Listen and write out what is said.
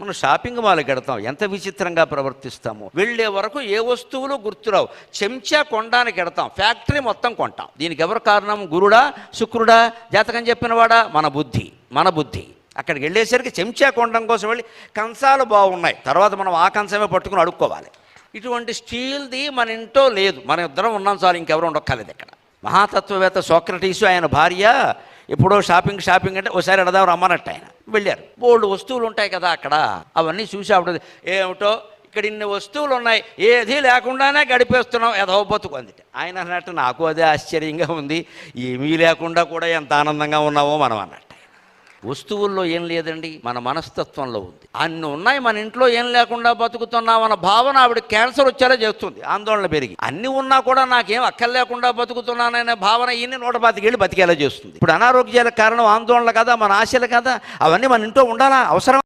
మనం షాపింగ్ మాల్కి వెడతాం, ఎంత విచిత్రంగా ప్రవర్తిస్తాము. వెళ్ళే వరకు ఏ వస్తువులు గుర్తురావు. చెంచా కొనడానికి వెడతాం, ఫ్యాక్టరీ మొత్తం కొంటాం. దీనికి ఎవరు కారణం? గురుడా, శుక్రుడా, జాతకం చెప్పినవాడా? మన బుద్ధి. అక్కడికి వెళ్ళేసరికి చెంచా కొనడం కోసం వెళ్ళి కంచాలు బాగున్నాయి, తర్వాత మనం ఆ కంచమే పట్టుకుని అడుక్కోవాలి. ఇటువంటి స్టీల్ది మన ఇంట్లో లేదు, మన ఇద్దరం ఉన్నాం చాలు, ఇంకెవరు ఉండక్కర్లేదు. ఇక్కడ మహాతత్వవేత్త సోక్రటీసు ఆయన భార్య ఎప్పుడో షాపింగ్ అంటే ఒకసారి ఎడదాం రమ్మన్నట్టు ఆయన వెళ్ళారు. బోల్డ్ వస్తువులు ఉంటాయి కదా అక్కడ, అవన్నీ చూసి అప్పుడు ఏమిటో ఇక్కడ ఇన్ని వస్తువులు ఉన్నాయి, ఏది లేకుండానే గడిపేస్తున్నాం, ఏదో బతుకు అంది. ఆయన అన్నట్టు నాకు అదే ఆశ్చర్యంగా ఉంది, ఏమీ లేకుండా కూడా ఎంత ఆనందంగా ఉన్నావో మనం అన్నట్టు. వస్తువుల్లో ఏం లేదండి, మన మనస్తత్వంలో ఉంది. అన్ని ఉన్నాయి, మన ఇంట్లో ఏం లేకుండా బతుకుతున్నాం అన్న భావన ఆవిడ క్యాన్సర్ వచ్చేలా చేస్తుంది, ఆందోళన పెరిగి. అన్ని ఉన్నా కూడా నాకేం అక్కర్ లేకుండా బతుకుతున్నాననే భావన ఈయన్ని 125 ఏళ్ళు బతికేలా చేస్తుంది. ఇప్పుడు అనారోగ్యాలకు కారణం ఆందోళన కదా, మన ఆశలు కదా, అవన్నీ మన ఇంట్లో ఉండాలా, అవసరం.